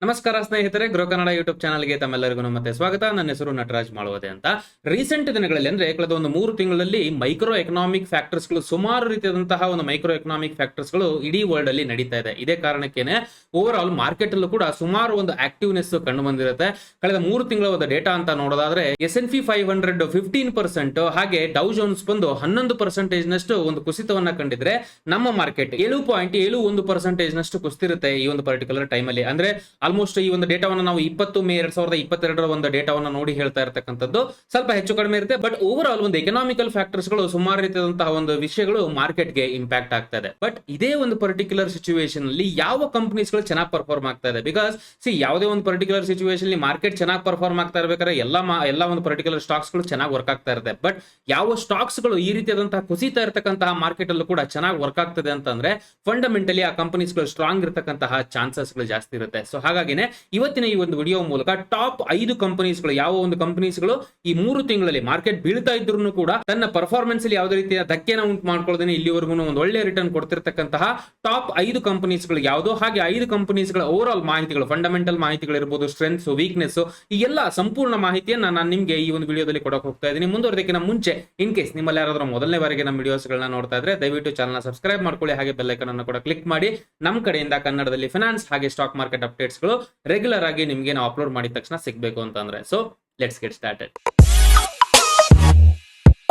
ನಮಸ್ಕಾರ ಸ್ನೇಹಿತರೆ, ಗೃಹ ಕನ್ನಡ ಯೂಟ್ಯೂಬ್ ಚಾನಲ್ಗೆ ತಮ್ಮೆಲ್ಲರಿಗೂ ಮತ್ತೆ ಸ್ವಾಗತ. ನನ್ನ ಹೆಸರು ನಟರಾಜ್ ಮಾಳವದೆ ಅಂತ. ರೀಸೆಂಟ್ ದಿನಗಳಲ್ಲಿ ಅಂದ್ರೆ ಕಳೆದ ಒಂದು 3 ತಿಂಗಳಲ್ಲಿ ಮೈಕ್ರೋ ಎಕನಾಮಿಕ್ ಫ್ಯಾಕ್ಟರ್ಸ್ ಗಳು, ಸುಮಾರು ರೀತಿಯಾದಂತಹ ಒಂದು ಮೈಕ್ರೋ ಎಕನಾಮಿಕ್ ಫ್ಯಾಕ್ಟರ್ಸ್ ಗಳು ಇಡೀ ವರ್ಲ್ಡ್ ಅಲ್ಲಿ ನಡೀತಾ ಇದೆ. ಇದೇ ಕಾರಣಕ್ಕೇನೆ ಓವರ್ ಆಲ್ ಮಾರ್ಕೆಟ್ ಅಲ್ಲೂ ಕೂಡ ಸುಮಾರು ಒಂದು ಆಕ್ಟಿವ್ನೆಸ್ ಕಂಡು ಬಂದಿರುತ್ತೆ. ಕಳೆದ 3 ತಿಂಗಳ ಒಂದು ಡೇಟಾ ಅಂತ ನೋಡೋದಾದ್ರೆ S&P 500 15%, ಹಾಗೆ ಡೌ ಜೋನ್ಸ್ ಬಂದು 11% ನಷ್ಟು ಒಂದು ಕುಸಿತವನ್ನ ಕಂಡಿದ್ರೆ, ನಮ್ಮ ಮಾರ್ಕೆಟ್ 7.71% ನಷ್ಟು ಕುಸಿತಿರುತ್ತೆ ಈ ಒಂದು ಪರ್ಟಿಕ್ಯುಲರ್ ಟೈಮ್ ಅಲ್ಲಿ. ಅಂದ್ರೆ ಆಲ್ಮೋಸ್ಟ್ ಈ ಒಂದು ಡೇಟಾವನ್ನು ನಾವು 20 ಮೇ 2022 ಒಂದು ಡೇಟಾವನ್ನು ನೋಡಿ ಹೇಳ್ತಾ ಇರತಕ್ಕಂಥದ್ದು ಸ್ವಲ್ಪ ಹೆಚ್ಚು ಕಡಿಮೆ ಇರುತ್ತೆ. ಬಟ್ ಓವರ್ ಆಲ್ ಒಂದು ಎಕನಾಮಿಕಲ್ ಫ್ಯಾಕ್ಟರ್ಸ್ ಗಳು, ಸುಮಾರು ರೀತಿಯಾದಂತಹ ಒಂದು ವಿಷಯಗಳು ಮಾರ್ಕೆಟ್ ಗೆ ಇಂಪ್ಯಾಕ್ಟ್ ಆಗ್ತಾ ಇದೆ. ಬಟ್ ಇದೇ ಒಂದು ಪರ್ಟಿಕ್ಯುಲರ್ ಸಿಚುವೇಶನ್ ಅಲ್ಲಿ ಯಾವ ಕಂಪನೀಸ್ ಗಳು ಚೆನ್ನಾಗಿ ಪರ್ಫಾರ್ಮ್ ಆಗ್ತಾ ಇದೆ? ಬಿಕಾಸ್ ಯಾವುದೇ ಒಂದು ಪರ್ಟಿಕ್ಯುಲರ್ ಸಿಚುವೇಶನ್ ಅಲ್ಲಿ ಮಾರ್ಕೆಟ್ ಚೆನ್ನಾಗಿ ಪರ್ಫಾರ್ಮ್ ಆಗ್ತಾ ಇರಬೇಕಾದ್ರೆ ಎಲ್ಲ ಒಂದು ಪರ್ಟಿಕ್ಯುಲರ್ ಸ್ಟಾಕ್ಸ್ ಗಳು ಚೆನ್ನಾಗಿ ವರ್ಕ್ ಆಗ್ತಾ ಇರುತ್ತೆ. ಬಟ್ ಯಾವ ಸ್ಟಾಕ್ಸ್ ಗಳು ಈ ರೀತಿಯಾದಂತಹ ಕುಸಿತಾ ಇರತಕ್ಕಂತಹ ಮಾರ್ಕೆಟ್ ಅಲ್ಲೂ ಕೂಡ ಚೆನ್ನಾಗಿ ವರ್ಕ್ ಆಗ್ತದೆ ಅಂತಂದ್ರೆ ಫಂಡಮೆಂಟಲಿ ಆ ಕಂಪನೀಸ್ ಗಳು ಸ್ಟ್ರಾಂಗ್ ಇರತಕ್ಕಂತಹ ಚಾನ್ಸಸ್ ಗಳು ಜಾಸ್ತಿ ಇರುತ್ತೆ. ಸೊ ಹಾಗಾಗಿನೇ ಇವತ್ತಿನ ಈ ಒಂದು ವಿಡಿಯೋ ಮೂಲಕ ಟಾಪ್ 5 ಕಂಪನೀಸ್ ಗಳು, ಯಾವ ಒಂದು ಕಂಪನೀಸ್ ಗಳು ಈ 3 ತಿಂಗಳಲ್ಲಿ ಮಾರ್ಕೆಟ್ ಬೀಳ್ತಾ ಇದ್ರು ಕೂಡ ತನ್ನ ಪರ್ಫಾರ್ಮೆನ್ಸ್ ಅಲ್ಲಿ ಯಾವುದೇ ರೀತಿಯ ಧಕ್ಕೆನ ಉಂಟು ಮಾಡ್ಕೊಳ್ಳದೇನೆ ಇಲ್ಲಿವರೆಗೂ ಒಂದು ಒಳ್ಳೆ ರಿಟರ್ನ್ ಕೊಡ್ತಿರ್ತಕ್ಕಂತಹ ಟಾಪ್ 5 ಕಂಪನೀಸ್ ಗಳು ಯಾವುದು, ಹಾಗೆ 5 ಕಂಪನೀಸ್ ಗಳ ಓವರ್ ಆಲ್ ಮಾಹಿತಿಗಳು, ಫಂಡಮೆಂಟಲ್ ಮಾಹಿತಿಗಳು ಇರಬಹುದು, ಸ್ಟ್ರೆಂತ್ಸ್, ವೀಕ್ನೆಸ್, ಈ ಎಲ್ಲ ಸಂಪೂರ್ಣ ಮಾಹಿತಿಯನ್ನ ನಾನು ನಿಮಗೆ ಈ ಒಂದು ವಿಡಿಯೋದಲ್ಲಿ ಕೊಡಕ್ಕೆ ಹೋಗ್ತಾ ಇದ್ದೀನಿ. ಮುಂದುವರೆದಕ್ಕಿಂತ ಮುಂಚೆ ಇನ್ ಕೇಸ್ ನಿಮ್ಮಲ್ಲಿ ಯಾರಾದ್ರೂ ಮೊದಲನೇ ಬಾರಿಗೆ ನಮ್ಮ ವಿಡಿಯೋಸ್ ಗಳನ್ನ ನೋಡ್ತಾ ಇದ್ರೆ ದಯವಿಟ್ಟು ಚಾನಲ್ ಸಬ್ಸ್ಕ್ರೈಬ್ ಮಾಡ್ಕೊಳ್ಳಿ, ಹಾಗೆ ಬೆಲ್ ಐಕಾನ್ ಅನ್ನು ಕೂಡ ಕ್ಲಿಕ್ ಮಾಡಿ. ನಮ್ಮ ಕಡೆಯಿಂದ ಕನ್ನಡದಲ್ಲಿ ಫೈನಾನ್ಸ್ ಹಾಗೆ ಸ್ಟಾಕ್ ಮಾರ್ಕೆಟ್ ಅಪ್ಡೇಟ್ಸ್ ಗಳು ರೆಗ್ಯುಲರ್ ಆಗಿ ನಿಮಗೆ ನಾವು ಅಪ್ಲೋಡ್ ಮಾಡಿದ ತಕ್ಷಣ ಸಿಗಬೇಕು ಅಂತಂದ್ರೆ ಸೊ ಲೆಟ್ಸ್ ಗೆಟ್ ಸ್ಟಾರ್ಟೆಡ್.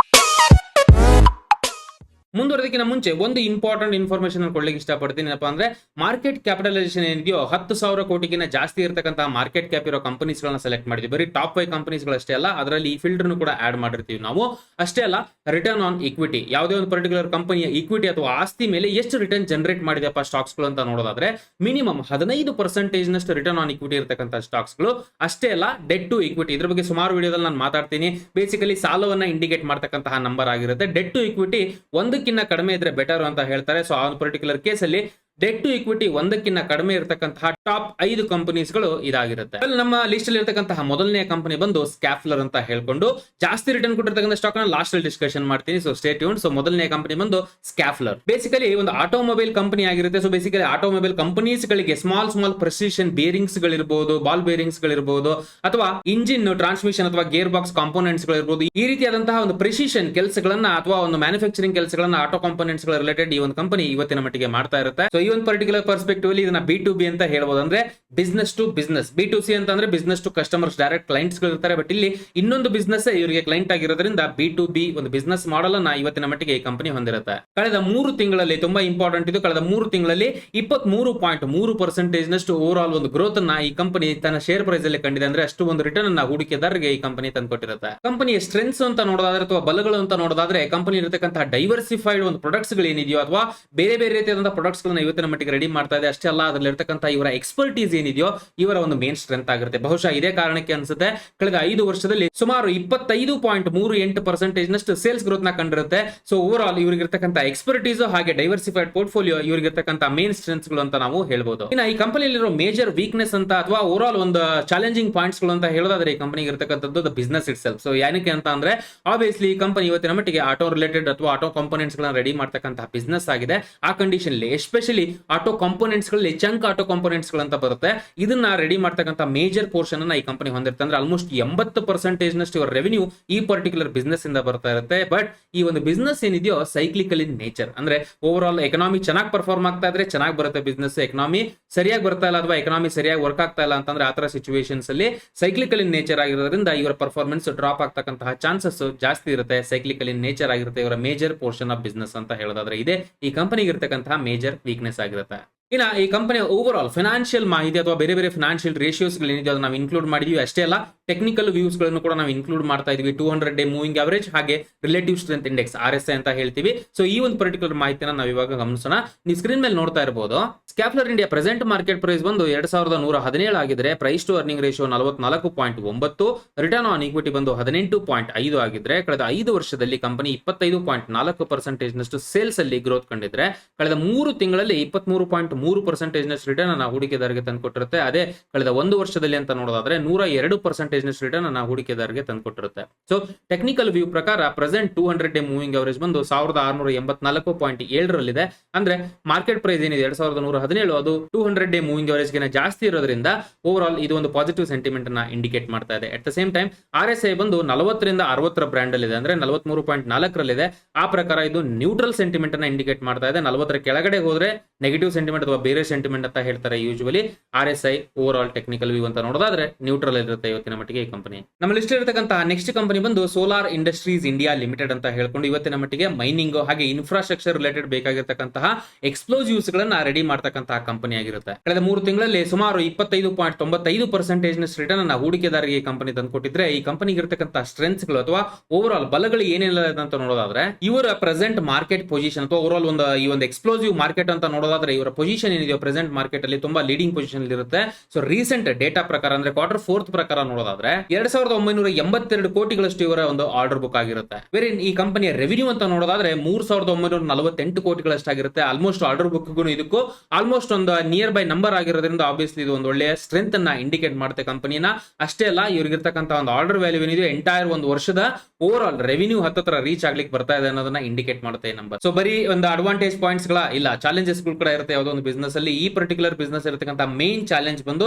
ಮುಂದುವರೆದಕ್ಕಿಂತ ಮುಂಚೆ ಒಂದು ಇಂಪಾರ್ಟೆಂಟ್ ಇನ್ಫಾರ್ಮೇಶನ್ ಕೊಡ್ಲಿಕ್ಕೆ ಇಷ್ಟಪಡ್ತೀನಿ. ಏನಪ್ಪಾ ಅಂದ್ರೆ ಮಾರ್ಕೆಟ್ ಕ್ಯಾಪಿಟಲೈಸೇಷನ್ ಏನಿದೆಯೋ 10,000 ಕೋಟಿಗಿಂತ ಜಾಸ್ತಿ ಇರತಕ್ಕಂತಹ ಮಾರ್ಕೆಟ್ ಕ್ಯಾಪ್ ಇರೋ ಕಂಪನೀಸ್ ಗಳನ್ನ ಸೆಲೆಕ್ಟ್ ಮಾಡಿದ್ವಿ. ಬರೀ ಟಾಪ್ 5 ಕಂಪನೀಸ್ ಗಳು ಅಷ್ಟೇ ಅಲ್ಲ, ಅದರಲ್ಲಿ ಈ ಫಿಲ್ಟರ್ ಕೂಡ ಆಡ್ ಮಾಡಿರ್ತೀವಿ ನಾವು. ಅಷ್ಟೇ ಅಲ್ಲ, ರಿಟರ್ನ್ ಆನ್ ಇಕ್ವಿಟಿ, ಯಾವುದೇ ಒಂದು ಪರ್ಟಿಕ್ಯುಲರ್ ಕಂಪನಿಯ ಇಕ್ವಿಟಿ ಅಥವಾ ಆಸ್ತಿ ಮೇಲೆ ಎಷ್ಟು ರಿಟರ್ನ್ ಜನರೇಟ್ ಮಾಡಿದೆಯಪ್ಪ ಸ್ಟಾಕ್ಸ್ ಗಳು ಅಂತ ನೋಡೋದಾದ್ರೆ ಮಿನಿಮಮ್ 15% ನಷ್ಟು ರಿಟರ್ನ್ ಆನ್ ಇಕ್ವಿಟಿ ಇರತಕ್ಕಂತಹ ಸ್ಟಾಕ್ಸ್ ಗಳು. ಅಷ್ಟೇ ಅಲ್ಲ, ಡೆಟ್ ಟು ಇಕ್ವಿಟಿ, ಇದ್ರ ಬಗ್ಗೆ ಸುಮಾರು ವಿಡಿಯೋದಲ್ಲಿ ನಾನು ಮಾತಾಡ್ತೀನಿ. ಬೇಸಿಕಲಿ ಸಾಲವನ್ನ ಇಂಡಿಕೇಟ್ ಮಾಡತಕ್ಕಂತಹ ನಂಬರ್ ಆಗಿರುತ್ತೆ. ಡೆಟ್ ಟು ಇಕ್ವಿಟಿ ಒಂದಕ್ಕಿಂತ ಕಡಿಮೆ ಇದ್ರೆ ಬೆಟರ್ ಅಂತ ಹೇಳ್ತಾರೆ. ಸೊ ಆ ಪರ್ಟಿಕ್ಯುಲರ್ ಕೇಸ್ ಅಲ್ಲಿ ಡೆಟ್ ಟು ಇಕ್ವಿಟಿ ಒಂದಕ್ಕಿಂತ ಕಡಿಮೆ ಇರತಕ್ಕಂತಹ ಟಾಪ್ 5 ಕಂಪನೀಸ್ ಗಳು ಇದಾಗಿರುತ್ತೆ. ನಮ್ಮ ಲಿಸ್ಟ್ ಅಲ್ಲಿ ಇರತಕ್ಕಂತಹ ಮೊದಲನೇ ಕಂಪನಿ ಬಂದು ಸ್ಕ್ಯಾಫ್ಲರ್ ಅಂತ ಹೇಳ್ಕೊಂಡು, ಜಾಸ್ತಿ ರಿಟರ್ನ್ ಕೊಟ್ಟಿರ್ತಕ್ಕಂಥ ಸ್ಟಾಕ್ ನ ಲಾಸ್ಟ್ ಅಲ್ಲಿ ಡಿಸ್ಕಷನ್ ಮಾಡ್ತೀನಿ. So stay tuned. ಸೊ ಮೊದಲನೇ ಕಂಪನಿ ಬಂದು ಸ್ಕ್ಯಾಫ್ಲರ್. ಬೇಸಿಕಲಿ ಒಂದು ಆಟೋಮೊಬೈಲ್ ಕಂಪನಿ ಆಗಿರುತ್ತೆ. ಸೊ ಬೇಸಿಕಲಿ ಆಟೋಮೊಬೈಲ್ ಕಂಪನೀಸ್ ಗಳಿಗೆ ಸ್ಮಾಲ್ ಪ್ರೆಸಿಷನ್ ಬೇರಿಂಗ್ಸ್ ಗಳಿರಬಹುದು, ಬಾಲ್ ಬೇರಿಂಗ್ಸ್ ಗಳಿರಬಹುದು, ಅಥವಾ ಇಂಜಿನ್, ಟ್ರಾನ್ಸ್ಮಿಷನ್ ಅಥವಾ ಗೇರ್ ಬಾಕ್ಸ್ ಕಾಂಪೋನೆಂಟ್ಸ್ ಗಳಿರಬಹುದು. ಈ ರೀತಿಯಾದಂತಹ ಒಂದು ಪ್ರೆಸಿಷನ್ ಕೆಲಸಗಳನ್ನ ಅಥವಾ ಒಂದು ಮ್ಯಾನುಫ್ಯಾಕ್ಚರಿಂಗ್ ಕೆಲಸಗಳನ್ನ ಆಟೋ ಕಾಂಪೋನೆಂಟ್ಸ್ ಗಳ ರಿಲೇಟೆಡ್ ಈ ಒಂದು ಕಂಪನಿ ಇವತ್ತಿನ ಮಟ್ಟಿಗೆ ಮಾಡ್ತಾ ಇರುತ್ತೆ. ಸೊ ಈ ಒಂದು ಪರ್ಟಿಕ್ಯುಲರ್ ಪರ್ಸ್ಪೆಕ್ಟಿವ್ ಅಲ್ಲಿ ಇದನ್ನ B2B ಅಂತ ಹೇಳ್ಬೋದು. ಅಂದ್ರೆ ಬಿಸ್ನೆಸ್ ಟು ಬಿಸ್ನೆಸ್. B2C ಅಂತ ಅಂದ್ರೆ business to customers, direct clients ಗಳು ಇರ್ತಾರೆ. ಬಟ್ ಇಲ್ಲಿ ಇನ್ನೊಂದು ಬಿಸ್ನೆಸ್ ಇವರಿಗೆ ಕ್ಲೈಂಟ್ ಆಗಿರೋದ್ರಿಂದ B2B ಒಂದು ಬಿಸ್ನೆಸ್ ಮಾಡೆಲ್ ಅನ್ನ ಇವತ್ತಿನ ಮಟ್ಟಿಗೆ ಈ ಕಂಪನಿ ಹೊಂದಿರುತ್ತೆ. ಕಳೆದ 3 ತಿಂಗಳಲ್ಲಿ ತುಂಬಾ ಇಂಪಾರ್ಟೆಂಟ್ ಇದು, ಕಳೆದ 3 ತಿಂಗಳಲ್ಲಿ 23.3% ನಷ್ಟು ಓವರ್ ಆಲ್ ಒಂದು ಗ್ರೋತ್ ಅನ್ನ ಈ ಕಂಪನಿ ತನ್ನ ಶೇರ್ ಪ್ರೈಸ್ ಅಲ್ಲಿ ಕಂಡಿದೆ. ಅಂದ್ರೆ ಅಷ್ಟು ಒಂದು ರಿಟರ್ನ್ ಅನ್ನ ಹೂಡಿಕೆದಾರರಿಗೆ ಈ ಕಂಪನಿ ತಂದುಕೊಟ್ಟಿರುತ್ತೆ. ಕಂಪನಿಯ ಸ್ಟ್ರೆಂತ್ಸ್ ಅಂತ ನೋಡೋದಾದ್ರೆ ಅಥವಾ ಬಲಗಳು ಅಂತ ನೋಡೋದಾದ್ರೆ, ಕಂಪನಿ ಇರತಕ್ಕಂತಹ ಡೈವರ್ಸಿಫೈಡ್ ಒಂದು ಪ್ರೊಡಕ್ಟ್ಸ್ ಗಳು ಏನಿದೆಯೋ ಅಥವಾ ಬೇರೆ ಬೇರೆ ರೀತಿಯಾದಂತಹ ಪ್ರೊಡಕ್ಟ್ಸ್ ಗಳನ್ನ ಇವತ್ತಿನ ಮಟ್ಟಿಗೆ ರೆಡಿ ಮಾಡ್ತಾ ಇದೆ. ಅಷ್ಟೇ ಅಲ್ಲ, ಅದರಲ್ಲಿ ಇರತಕ್ಕಂತಹ ಇವರ ಎಕ್ಸ್ಪರ್ಟೀಸ್ ಏನಿದೆಯೋ ಇವರ ಒಂದು ಮೇನ್ ಸ್ಟ್ರೆಂತ್ ಆಗಿರುತ್ತೆ. ಬಹುಶಃ ಇದೇ ಕಾರಣಕ್ಕೆ ಅನ್ಸುತ್ತೆ ಕಳೆದ 5 ವರ್ಷದಲ್ಲಿ ಸುಮಾರು 25.38% ನಷ್ಟು ಸೇಲ್ಸ್ ಗ್ರೋತ್ ನ ಕಂಡಿರುತ್ತೆ. ಸೊ ಓವರ್ ಆಲ್ ಇವರಿಗಿರ್ತಕ್ಕಂಥ ಎಕ್ಸ್ಪರ್ಟೀಸ್ ಹಾಗೆ ಡೈವರ್ಸಿಫೈಡ್ ಪೋರ್ಟ್ಫೋಲಿಯೋ ಇವರಿಗಿರ್ತಕ್ಕಂಥ ಮೇನ್ ಸ್ಟ್ರೆಂತ್ಸ್ ಗಳು ಅಂತ ನಾವು ಹೇಳ್ಬೋದು. ಇನ್ನು ಈ ಕಂಪನಿಯಲ್ಲಿರೋ ಮೇಜರ್ ವೀಕ್ನೆಸ್ ಅಂತ ಅಥವಾ ಓವರ್ ಆಲ್ ಒಂದು ಚಾಲೆಂಜಿಂಗ್ ಪಾಯಿಂಟ್ಸ್ ಗಳು ಅಂತ ಹೇಳೋದಾದ್ರೆ ಈ ಕಂಪನಿಗೆ ಇರತಕ್ಕಂಥದ್ದು ಬಿಸ್ನೆಸ್ ಇಟ್ ಸೆಲ್ಫ್. ಸೊ ಏನಕ್ಕೆ ಅಂತ ಅಂದ್ರೆ ಆಬ್ವಿಯಸ್ಲಿ ಈ ಕಂಪನಿ ಇವತ್ತಿನ ಮಟ್ಟಿಗೆ ಆಟೋ ರಿಲೇಟೆಡ್ ಅಥವಾ ಆಟೋ ಕಾಂಪೋನೆಂಟ್ಸ್ ಗಳನ್ನ ರೆಡಿ ಮಾಡ್ತಕ್ಕಂತಹ ಬಿಸ್ನೆಸ್ ಆಗಿದೆ. ಆ ಕಂಡೀಷನ್ ಅಲ್ಲಿ ಎಸ್ಪೆಷಲಿ ಆಟೋ ಕಾಂಪೋನೆಂಟ್ಸ್ ಗಳಲ್ಲಿ ಚಂಕ್ ಆಟೋ ಕಾಂಪೋನೆಂಟ್ಸ್ ಗಳು ಅಂತ ಬರುತ್ತೆ. ಇದನ್ನ ರೆಡಿ ಮಾಡ್ತಕ್ಕಂಥ ಮೇಜರ್ ಪೋರ್ಷನ್ ಅನ್ನ ಈ ಕಂಪನಿ ಹೊಂದಿರುತ್ತೆ. ಅಂದ್ರೆ ಆಲ್ಮೋಸ್ಟ್ 80% ನಷ್ಟು ಇವರ ರೆವೆನ್ಯೂ ಈ ಪರ್ಟಿಕ್ಯುಲರ್ ಬಿಸ್ನೆಸ್ ಇಂದ ಬರ್ತಾ ಇರುತ್ತೆ. ಬಟ್ ಈ ಒಂದು ಬಿಸ್ನೆಸ್ ಏನಿದೆಯೋ ಸೈಕ್ಲಿಕಲ್ ಇನ್ ನೇಚರ್. ಅಂದ್ರೆ ಓವರ್ ಆಲ್ ಎಕನಾಮಿ ಚೆನ್ನಾಗಿ ಪರ್ಫಾರ್ಮ್ ಆಗ್ತಾ ಇದ್ರೆ ಚೆನ್ನಾಗಿ ಬರುತ್ತೆ ಬಿಸ್ನೆಸ್. ಎಕನಾಮಿ ಸರಿಯಾಗಿ ಬರ್ತಾ ಇಲ್ಲ ಅಥವಾ ಎಕನಾಮಿ ಸರಿಯಾಗಿ ವರ್ಕ್ ಆಗ್ತಾ ಇಲ್ಲ ಅಂತಂದ್ರೆ ಆತರ ಸಿಚುವೇಶನ್ಸ್ ಅಲ್ಲಿ ಸೈಕ್ಲಿಕಲ್ ಇನ್ ನೇಚರ್ ಆಗಿರೋದ್ರಿಂದ ಇವರ ಪರ್ಫಾರ್ಮೆನ್ಸ್ ಡ್ರಾಪ್ ಆಗ್ತಕ್ಕಂತಹ ಚಾನ್ಸಸ್ ಜಾಸ್ತಿ ಇರುತ್ತೆ. ಸೈಕ್ಲಿಕಲ್ ಇನ್ ನೇಚರ್ ಆಗಿರುತ್ತೆ ಇವರ ಮೇಜರ್ ಪೋರ್ಷನ್ ಆಫ್ ಬಿಸ್ನೆಸ್ ಅಂತ ಹೇಳೋದಾದ್ರೆ ಇದೇ ಈ ಕಂಪನಿಗೆ ಇರತಕ್ಕಂತಹ ಮೇಜರ್ ವೀಕ್ನೆಸ್ ಆಗಿರುತ್ತೆ. ಇನ್ನ ಈ ಕಂಪನಿಯ ಓವರ್ ಆಲ್ ಫೈನಾನ್ಷಿಯಲ್ ಮಾಹಿತಿ ಅಥವಾ ಬೇರೆ ಬೇರೆ ಫೈನಾನ್ಷಿಯಲ್ ರೇಷಿಯೋಸ್ ಏನಿದೆ ಅದನ್ನ ನಾವು ಇನ್ಕ್ಲೂಡ್ ಮಾಡಿದ್ವಿ. ಅಷ್ಟೇ ಅಲ್ಲ, ಟೆಕ್ನಿಕಲ್ ವ್ಯೂಸ್ ಗಳನ್ನು ಕೂಡ ನಾವು ಇನ್ಕ್ಲೂಡ್ ಮಾಡ್ತಾ ಇದೀವಿ. 200 ಡೇ ಮೂವಿಂಗ್ ಅವರೇಜ್ ಹಾಗೆ ರಿಲೇಟಿವ್ ಸ್ಟ್ರೆಂತ್ ಇಂಡೆಕ್ಸ್ RSI ಅಂತ ಹೇಳ್ತೀವಿ. ಸೊ ಈ ಒಂದು ಪರ್ಟಿಕ್ಯುಲರ್ ಮಾಹಿತಿನ ನಾವು ಇವಾಗ ಗಮನಿಸೋಣ. ನೀವು ಸ್ಕ್ರೀನ್ ಮೇಲೆ ನೋಡ್ತಾ ಇರಬಹುದು, Schaeffler India present market price ಬಂದು 2117 ಆಗಿದ್ರೆ, price to earning ratio 44.9, return on equity ಬಂದು 18.5 ಆಗಿದ್ರೆ, ಕಳೆದ 5 ವರ್ಷದಲ್ಲಿ ಕಂಪನಿ 25.4% ನಷ್ಟು ಸೇಲ್ಸ್ ಅಲ್ಲಿ ಗ್ರೋತ್ ಕಂಡಿದ್ರೆ, ಕಳೆದ 3 ತಿಂಗಳಲ್ಲಿ 23% ನಷ್ಟು ರಿಟರ್ನ್ ಅನ್ನ ಹೂಡಿಕೆದಾರರಿಗೆ ತಂದುಕೊಟ್ಟಿರುತ್ತೆ. ಅದೇ ಕಳೆದ 1 ವರ್ಷದಲ್ಲಿ ಅಂತ ನೋಡೋದಾದ್ರೆ 102% ಪರ್ಸೆಂಟೇಜ್ ರಿಟರ್ನ್ ಅನ್ನ ಹೂಡಿಕೆದಾರರಿಗೆ ತಂದುಕೊಟ್ಟಿರುತ್ತೆ. ಸೊ ಟೆಕ್ನಿಕಲ್ ವ್ಯೂ ಪ್ರಕಾರ ಪ್ರೆಸೆಂಟ್ 200 ಡೇ ಮೂವಿಂಗ್ ಅವರೇಜ್ ಬಂದು 1684.7 ಅಂದ್ರೆ ಮಾರ್ಕೆಟ್ ಪ್ರೈಸ್ ಏನಿದೆ 2117 ಅದು 200 ಡೇ ಮೂವಿಂಗ್ ಅವರೇಜ್ ಗೆ ಜಾಸ್ತಿ ಇರೋದ್ರಿಂದ ಓವರ್ ಆಲ್ ಇದು ಒಂದು ಪಾಸಿಟಿವ್ ಸೆಂಟಿಮೆಂಟ್ ಅನ್ನ ಇಂಡಿಕೇಟ್ ಮಾಡ್ತಾ ಇದೆ. At the same time RSI ಬಂದು 40 ರಿಂದ 60 ಬ್ರ್ಯಾಂಡ್ ಅಲ್ಲಿ ಇದೆ, ಅಂದ್ರೆ 43.4 ಆ ಪ್ರಕಾರ ಇದು ನ್ಯೂಟ್ರಲ್ ಸೆಂಟಿಮೆಂಟ್ ಅನ್ನ ಇಂಡಿಕೇಟ್ ಮಾಡ್ತಾ ಇದೆ. 40 ಕೆಳಗಡೆ ಹೋದ್ರೆ ನೆಗೆಟಿವ್ ಸೆಂಟಿಮೆಂಟ್ ಅಥವಾ ಬೇರೆ ಸೆಂಟಿಮೆಂಟ್ ಅಂತ ಹೇಳ್ತಾರೆ usually. RSI over all technical view ಅಂತ ನೋಡೋದಾದ್ರೆ ನ್ಯೂಟ್ರಲ್ ಇರುತ್ತೆ ಇವತ್ತಿನ ಮಟ್ಟಿಗೆ ಈ ಕಂಪನಿ. ನಮ್ಮ ಲಿಸ್ಟ್ ಇರತಕ್ಕಂತಹ ನೆಕ್ಸ್ಟ್ ಕಂಪನಿ ಬಂದು ಸೋಲಾರ್ ಇಂಡಸ್ಟ್ರೀಸ್ ಇಂಡಿಯಾ ಲಿಮಿಟೆಡ್ ಅಂತ ಹೇಳ್ಕೊಂಡು ಇವತ್ತಿನ ಮಟ್ಟಿಗೆ ಮೈನಿಂಗ್ ಹಾಗೆ ಇನ್ಫ್ರಾಸ್ಟ್ರಕ್ಚರ್ ರಿಲೇಟೆಡ್ ಬೇಕಾಗಿರ್ತಕ್ಕಂತಹ ಎಕ್ಸ್ಪ್ಲೋಸಿವ್ಸ್ ಗಳನ್ನ ರೆಡಿ ಮಾಡ್ತಕ್ಕಂತಹ ಕಂಪನಿ ಆಗಿರುತ್ತೆ. ಕಳೆದ 3 ತಿಂಗಳಲ್ಲಿ ಸುಮಾರು 25.95% ರಿಟರ್ನ್ ಅನ್ನ ಹೂಡಿಕೆದಾರರಿಗೆ ಈ ಕಂಪನಿ ತಂದುಕೊಟ್ಟಿದ್ರೆ, ಈ ಕಂಪನಿಗೆ ಇರತಕ್ಕಂತಹ ಸ್ಟ್ರೆಂತ್ಸ್ ಗಳು ಅಥವಾ ಓವರ್ ಆಲ್ ಬಲಗಳು ಏನೆಲ್ಲ ಅಂತ ನೋಡೋದಾದ್ರೆ ಇವರ ಪ್ರೆಸೆಂಟ್ ಮಾರ್ಕೆಟ್ ಪೊಸಿಷನ್ ಅಥವಾ ಓವರ್ ಆಲ್ ಈ ಒಂದು ಎಕ್ಸ್ಪ್ಲೋಸಿವ್ ಮಾರ್ಕೆಟ್ ಅಂತ ನೋಡೋದಾದ್ರೆ ಇವರ ಪೊಸಿಷನ್ ಏನಿದೆಯೋ ಪ್ರೆಸೆಂಟ್ ಮಾರ್ಕೆಟ್ ಅಲ್ಲಿ ತುಂಬಾ ಲೀಡಿಂಗ್ ಪೊಸಿಷನ್ ಇರುತ್ತೆ. ಸೊ ರೀಸೆಂಟ್ ಡೇಟಾ ಪ್ರಕಾರ ಅಂದ್ರೆ Q4 ಪ್ರಕಾರ ನೋಡೋದಾದ್ರೆ 2982 ಕೋಟಿಗಳಷ್ಟು ಇವರ ಒಂದು ಆರ್ಡರ್ ಬುಕ್ ಆಗಿರುತ್ತೆ. ಬೇರೆ ಈ ಕಂಪನಿಯ ರೆವಿನ್ಯೂ ಅಂತ ನೋಡೋದಾದ್ರೆ 3948 ಕೋಟಿಗಳಷ್ಟಾಗಿರುತ್ತೆ. ಆಲ್ಮೋಸ್ಟ್ ಆರ್ಡರ್ ಬುಕ್ ಇದಕ್ಕೂ ಆಲ್ಮೋಸ್ಟ್ ಒಂದು ನಿಯರ್ ಬೈ ನಂಬರ್ ಆಗಿರೋದ್ರಿಂದ ಆಬ್ವಿಯಸ್ಲಿ ಇದು ಒಂದು ಒಳ್ಳೆಯ ಸ್ಟ್ರೆಂತ್ ಅನ್ನ ಇಂಡಿಕೇಟ್ ಮಾಡುತ್ತೆ ಕಂಪನಿನ. ಅಷ್ಟೇ ಅಲ್ಲ, ಇವ್ರಿಗಿರ್ತಕ್ಕಂಥ ಒಂದು ಆರ್ಡರ್ ವ್ಯಾಲ್ಯೂ ಏನಿದೆ ಎಂಟೈರ್ ಒಂದು ವರ್ಷದ ಓವರ್ ಆಲ್ ರೆವಿನ್ಯೂ ಹತ್ತತ್ರ ರೀಚ್ ಆಗ್ಲಿಕ್ಕೆ ಬರ್ತಾ ಇದೆ ಅನ್ನೋದನ್ನ ಇಂಡಿಕೇಟ್ ಮಾಡುತ್ತೆ ನಂಬರ್. ಸೊ ಬರೀ ಒಂದು ಅಡ್ವಾಂಟೇಜ್ ಪಾಯಿಂಟ್ಸ್ ಗಳ ಇಲ್ಲ, ಚಾಲೆಂಜಸ್ ಗಳು ಕೂಡ ಇರುತ್ತೆ ಯಾವುದೋ ಒಂದು ಬಿಸ್ನೆಸ್ ಅಲ್ಲಿ. ಈ ಪರ್ಟಿಕ್ಯುಲರ್ ಬಿಸ್ನೆಸ್ ಇರತಕ್ಕಂಥ ಮೇನ್ ಚಾಲೆಂಜ್ ಬಂದು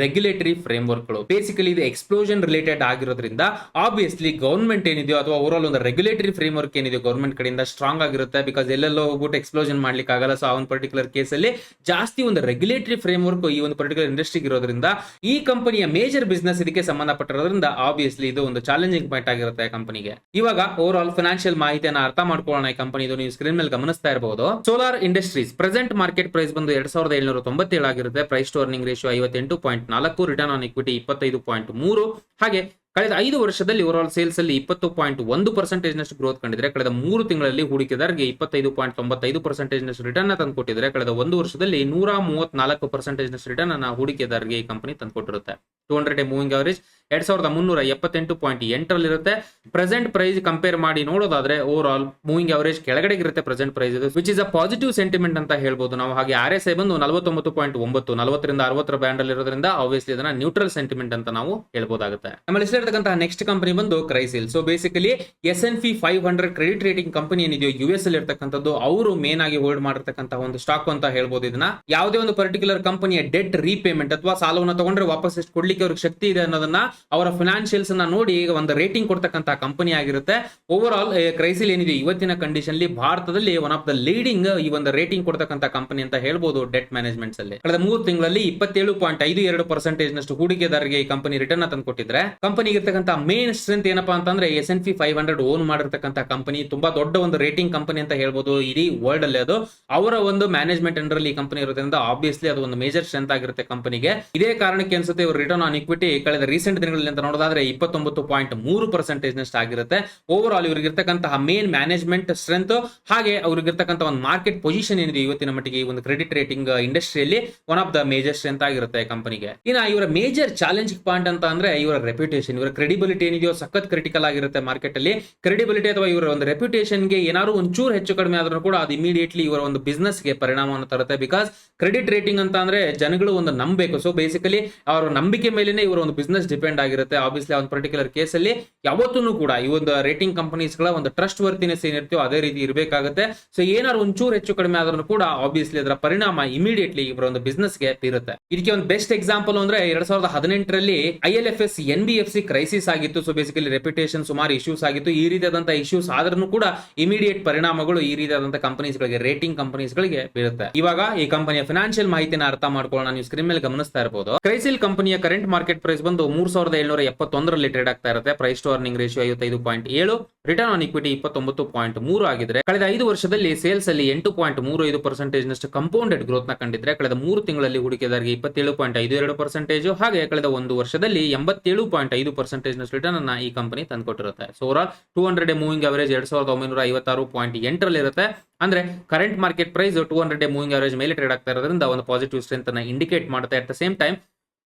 ರೆಗ್ಯುಲೇಟರಿ ಫ್ರೇಮ್ ವರ್ಕ್ ಗಳು. ಬೇಸಿಕಲಿ ಇದು ಎಕ್ಸ್ಪ್ಲೋಷನ್ ರಿಲೇಟೆಡ್ ಆಗಿರೋದ್ರಿಂದ ಆಬ್ವಿಯಸ್ಲಿ ಗವರ್ಮೆಂಟ್ ಏನಿದೆಯೋ ಅಥವಾ ಓವರ್ ಆಲ್ ಒಂದು ರೆಗ್ಯುಲೇಟರಿ ಫ್ರೇಮ್ ವರ್ಕ್ ಏನಿದೆ ಗವರ್ಮೆಂಟ್ ಕಡೆಯಿಂದ ಸ್ಟ್ರಾಂಗ್ ಆಗಿರುತ್ತೆ. ಬಿಕಾಸ್ ಎಲ್ಲೆಲ್ಲೋ ಹೋಗ್ಬಿಟ್ಟು ಎಕ್ಸ್ಪ್ಲೋಷನ್ ಮಾಡ್ಲಿಕ್ಕೆ ಆಗಲ್ಲ. ಸೊ ಆ ಒಂದು ಪರ್ಟಿಕ್ಯುಲರ್ ಕೇಸ್ ಅಲ್ಲಿ ಜಾಸ್ತಿ ಒಂದು ರೆಗ್ಯುಲೇಟರಿ ಫ್ರೇಮ್ ವರ್ಕ್ ಈ ಒಂದು ಪರ್ಟಿಕ್ಯುಲರ್ ಇಂಡಸ್ಟ್ರಿಗೆ ಇರೋದ್ರಿಂದ ಈ ಕಂಪನಿಯ ಮೇಜರ್ ಬಿಸ್ನೆಸ್ ಇದಕ್ಕೆ ಸಂಬಂಧಪಟ್ಟಿರೋದ್ರಿಂದ ಆಬ್ವಿಯಸ್ಲಿ ಇದು ಒಂದು ಚಾಲೆಂಜಿಂಗ್ ಪಾಯಿಂಟ್ ಆಗಿರುತ್ತೆ ಕಂಪನಿಗೆ. ಇವಾಗ ಓವರ್ ಆಲ್ ಫೈನಾನ್ಷಿಯಲ್ ಮಾಹಿತಿಯನ್ನು ಅರ್ಥ ಮಾಡ್ಕೊಳ್ಳೋಣ ಈ ಕಂಪನಿ. ನೀವು ಸ್ಕ್ರೀನ್ ಮೇಲೆ ಗಮನಿಸ್ತಾ ಇರಬಹುದು. Solar Industries present market price ಬಂದು 2797 ಆಗಿರುತ್ತೆ. Price to earning ratio 58.4, return on equity 25.3. ಹಾಗೆ ಕಳೆದ 5 ವರ್ಷದಲ್ಲಿ ಓವರ್ ಆಲ್ ಸೇಲ್ಸ್ ಅಲ್ಲಿ 20.1% ನಷ್ಟು ಗ್ರೋತ್ ಕಂಡಿದ್ರೆ, ಕಳೆದ 3 ತಿಂಗಳಲ್ಲಿ ಹೂಡಿಕೆದಾರರಿಗೆ 25.95% ನಷ್ಟು ರಿಟರ್ನ್ ತಂದುಕೊಟ್ಟಿದ್ರೆ, ಕಳೆದ 1 ವರ್ಷದಲ್ಲಿ 134% ನಷ್ಟು ರಿಟರ್ನ್ ಅನ್ನ ಹೂಡಿಕೆದಾರರಿಗೆ ಈ ಕಂಪನಿ ತಂದುಕೊಟ್ಟಿರುತ್ತೆ. 200 ಡೇ ಮೂವಿಂಗ್ ಅವರೇಜ್ 2378 ಇರುತ್ತೆ. ಪ್ರೆಸೆಂಟ್ ಪ್ರೈಸ್ ಕಂಪೇರ್ ಮಾಡಿ ನೋಡೋದಾದ್ರೆ ಓವರ್ ಆಲ್ ಮೂವಿಂಗ್ ಅವರೇಜ್ ಕೆಳಗಡೆ ಇರುತ್ತೆ ಪ್ರೆಸೆಂಟ್ ಪ್ರೈಸ್ ಇದು, which is a positive sentiment ಅಂತ ಹೇಳ್ಬೋದು ನಾವು. ಹಾಗೆ RSI ಬಂದು 49.9, 40 ರಿಂದ 60 ಬ್ಯಾಂಡ್ ಅಲ್ಲಿ ಇರೋದ್ರಿಂದ ಆಬ್ವಿಯಸ್ಲಿ ಇದನ್ನ ನ್ಯೂಟ್ರಲ್ ಸೆಂಟಿಮೆಂಟ್ ಅಂತ ನಾವು ಹೇಳ್ಬೋದಾಗುತ್ತೆ. ನಮ್ಮ ಇರ್ತಕ್ಕಂತಹ ನೆಕ್ಸ್ಟ್ ಕಂಪನಿ ಬಂದು CRISIL. So basically S&P 500 credit rating company ಏನಿದೆಯೋ US ಅಲ್ಲಿ ಇರ್ತಕ್ಕಂಥದ್ದು, ಅವರು ಮೇನ್ ಆಗಿ ಹೋಲ್ಡ್ ಮಾಡಿರ್ತಕ್ಕಂತಹ ಒಂದು ಸ್ಟಾಕ್ ಅಂತ ಹೇಳ್ಬೋದು ಇದನ್ನ. ಯಾವುದೇ ಒಂದು ಪರ್ಟಿಕ್ಯುಲರ್ ಕಂಪನಿಯ ಡೆಟ್ ರೀಪೇಮೆಂಟ್ ಅಥವಾ ಸಾಲವನ್ನು ತಗೊಂಡ್ರೆ ವಾಪಸ್ ಎಷ್ಟು ಕೊಡ್ಲಿಕ್ಕೆ ಅವ್ರಿಗೆ ಶಕ್ತಿ ಇದೆ ಅನ್ನೋದನ್ನ ಅವರ ಫಿನಾನ್ಷಿಯಲ್ಸ್ ಅನ್ನ ನೋಡಿ ಒಂದು ರೇಟಿಂಗ್ ಕೊಡ್ತಕ್ಕಂತಹ ಕಂಪನಿ ಆಗಿರುತ್ತೆ. ಓವರ್ ಆಲ್ ಕ್ರೈಸಿಲ್ ಏನಿದೆ ಇವತ್ತಿನ ಕಂಡೀಷನ್ ಅಲ್ಲಿ ಭಾರತದಲ್ಲಿ ಒನ್ ಆಫ್ ದ ಲೀಡಿಂಗ್ ಈ ಒಂದು ರೇಟಿಂಗ್ ಕೊಡ್ತಕ್ಕಂಥ ಕಂಪನಿ ಅಂತ ಹೇಳ್ಬೋದು ಡೆಟ್ ಮ್ಯಾನೇಜ್ಮೆಂಟ್ಸ್ ಅಲ್ಲಿ. ಕಳೆದ 3 ತಿಂಗಳಲ್ಲಿ 27.52% ನಷ್ಟು ಹೂಡಿಕೆದಾರರಿಗೆ ಈ ಕಂಪನಿ ರಿಟರ್ನ್ ತಂದುಕೊಟ್ಟಿದ್ರೆ, ಕಂಪನಿ ಇರ್ತಕ್ಕಂಥ ಮೇನ್ ಸ್ಟ್ರೆಂತ್ ಏನಪ್ಪಾ ಅಂತಂದ್ರೆ S&P 500 ಓನ್ ಮಾಡಿರ್ತಕ್ಕಂಥ ಕಂಪನಿ, ತುಂಬಾ ದೊಡ್ಡ ಒಂದು ರೇಟಿಂಗ್ ಕಂಪನಿ ಅಂತ ಹೇಳ್ಬೋದು ಇಡೀ ವರ್ಲ್ಡ್ ಅಲ್ಲಿ. ಅದು ಅವರ ಒಂದು ಮ್ಯಾನೇಜ್ಮೆಂಟ್ ಅಂಡರ್ ಅಲ್ಲಿ ಈ ಕಂಪನಿ ಇರೋದ್ರಿಂದ ಆಬ್ವಿಯಸ್ಲಿ ಅದು ಒಂದು ಮೇಜರ್ ಸ್ಟ್ರೆಂತ್ ಆಗಿರುತ್ತೆ ಕಂಪನಿಗೆ. ಇದೇ ಕಾರಣಕ್ಕೆ ಅನ್ಸುತ್ತೆ ಇವರು ರಿಟರ್ನ್ ಆನ್ ಇಕ್ವಿಟಿ ಕಳೆದ ರೀಸೆಂಟ್ ದಿನಗಳಲ್ಲಿ ಅಂತ ನೋಡೋದಾದ್ರೆ 29.3% ನಷ್ಟು ಆಗಿರುತ್ತೆ. ಓವರ್ ಆಲ್ ಇವರಿಗಿರ್ತಕ್ಕಂತಹ ಮೇನ್ ಮ್ಯಾನೇಜ್ಮೆಂಟ್ ಸ್ಟ್ರೆಂತ್ ಹಾಗೆ ಅವ್ರಿಗಿರ್ತಕ್ಕಂಥ ಒಂದು ಮಾರ್ಕೆಟ್ ಪೊಸಿಷನ್ ಏನಿದೆ ಇವತ್ತಿನ ಮಟ್ಟಿಗೆ ಈ ಒಂದು ಕ್ರೆಡಿಟ್ ರೇಟಿಂಗ್ ಇಂಡಸ್ಟ್ರಿಯಲ್ಲಿ one of the major strength ಆಗಿರುತ್ತೆ ಕಂಪನಿಗೆ. ಇನ್ನ ಇವರ ಮೇಜರ್ ಚಾಲೆಂಜ್ ಪಾಯಿಂಟ್ ಅಂತ ಅಂದ್ರೆ ಇವರ ರೆಪ್ಯುಟೇಷನ್, ಇವರ ಕ್ರೆಡಿಬಿಲಿಟಿ ಏನಿದೆಯೋ ಸಖತ್ ಕ್ರಿಟಿಕಲ್ ಆಗಿರುತ್ತೆ ಮಾರ್ಕೆಟ್ ಅಲ್ಲಿ. ಕ್ರೆಡಿಬಿಲಿಟಿ ಅಥವಾ ಇವರ ಒಂದು ರೆಪ್ಯುಟೇಷನ್ ಗೆ ಏನಾದ್ರು ಒಂಚೂರು ಹೆಚ್ಚು ಕಡಿಮೆ ಆದ್ರೂ ಕೂಡ ಅದು ಇಮಿಡಿಯೇಟ್ಲಿ ಇವರ ಒಂದು ಬಿಸ್ನೆಸ್ ಗೆ ಪರಿಣಾಮವನ್ನು ತರುತ್ತೆ. ಬಿಕಾಸ್ ಕ್ರೆಡಿಟ್ ರೇಟಿಂಗ್ ಅಂತ ಅಂದ್ರೆ ಜನಗಳು ಒಂದು ನಂಬಬೇಕು. ಸೊ ಬೇಸಿಕಲಿ ಅವರ ನಂಬಿಕೆ ಮೇಲೆನೆ ಇವರ ಒಂದು ಬಿಸ್ನೆಸ್ ಡಿಪೆಂಡ್ ಆಗಿರುತ್ತೆ. ಆಬ್ವಿಯಸ್ಲಿ ಒಂದು ಪರ್ಟಿಕ್ಯುಲರ್ ಕೇಸ್ ಅಲ್ಲಿ ಯಾವತ್ತೂ ಕೂಡ ಈ ಒಂದು ರೇಟಿಂಗ್ ಕಂಪನೀಸ್ ಗಳ ಒಂದು ಟ್ರಸ್ಟ್ ವರ್ತಿನೆಸ್ ಏನಿರ್ತೀಯೋ ಅದೇ ರೀತಿ ಇರಬೇಕಾಗುತ್ತೆ. ಸೊ ಏನಾದ್ರು ಒಂಚೂರು ಹೆಚ್ಚು ಕಡಿಮೆ ಆದ್ರೂ ಕೂಡ ಆಬ್ವಿಯಸ್ಲಿ ಅದರ ಪರಿಣಾಮ ಇಮಿಡಿಯೇಟ್ಲಿ ಇವರ ಒಂದು ಬಿಸ್ನೆಸ್ ಗೆ ಬೀರುತ್ತೆ. ಇದಕ್ಕೆ ಒಂದು ಬೆಸ್ಟ್ ಎಕ್ಸಾಂಪಲ್ ಅಂದ್ರೆ 2018ರಲ್ಲಿ ILFS NBFC ಕ್ರೈಸಿಸ್ ಆಗಿತ್ತು. ಸೊ ಬೇಸಿಕಲಿ ರೆಪ್ಯುಟೇಷನ್ ಸುಮಾರು ಇಶ್ಯೂಸ್ ಆಗಿತ್ತು. ಈ ರೀತಿಯಾದಂತಹ ಇಶ್ಯೂಸ್ ಆದ್ರೂ ಕೂಡ ಇಮಿಡಿಯೇಟ್ ಪರಿಣಾಮಗಳು ಈ ರೀತಿಯಾದಂತಹ ಕಂಪನೀಸ್ ಗಳಿಗೆ, ರೇಟಿಂಗ್ ಕಂಪನೀಸ್ ಗಳಿಗೆ ಬೀರುತ್ತೆ. ಇವಾಗ ಈ ಕಂಪನಿಯ ಫೈನಾನ್ಷಿಯಲ್ ಮಾಹಿತಿನ ಅರ್ಥ ಮಾಡ್ಕೊಳ್ಳೋಣ. ನೀವು ಸ್ಕ್ರೀನ್ ಮೇಲೆ ಗಮನಿಸ್ತಾ ಇರಬಹುದು. ಕ್ರೈಸಿಲ್ ಕಂಪನಿಯ ಕರೆಂಟ್ ಮಾರ್ಕೆಟ್ ಪ್ರೈಸ್ ಬಂದು 3771 ಟ್ರೇಡ್ ಆಗ್ತಾ ಇರುತ್ತೆ. Price to earning ratio 55.7, return on equity 29.3 ಆಗಿದ್ರೆ, ಕಳೆದ 5 ವರ್ಷದಲ್ಲಿ ಸೇಲ್ಸ್ ಅಲ್ಲಿ 8.35% ನಷ್ಟು ಕಂಪೌಂಡೆಡ್ ಗ್ರೋತ್ ನ ಕಂಡಿದ್ರೆ, ಕಳೆದ 3 ತಿಂಗಳಲ್ಲಿ ಹೂಡಿಕೆದಾರರಿಗೆ 27.52%, ಹಾಗೆ ಕಳೆದ 1 ವರ್ಷದಲ್ಲಿ 87.5% ನಷ್ಟು ರಿಟರ್ನ್ ಅನ್ನ ಈ ಕಂಪನಿ ತಂದುಕೊಟ್ಟಿರುತ್ತೆ. So over all 200 day moving average 2956.8 ಇರುತ್ತೆ. ಅಂದ್ರೆ current market price 200 day moving average ಮೇಲೆ ಟ್ರೇಡ್ ಆಗ್ತಾ ಇರೋದ್ರಿಂದ ಒಂದು ಪಾಸಿಟಿವ್ ಸ್ಟ್ರೆಂತ್ ಅನ್ನ ಇಂಡಿಕೇಟ್ ಮಾಡುತ್ತೆ. At the same time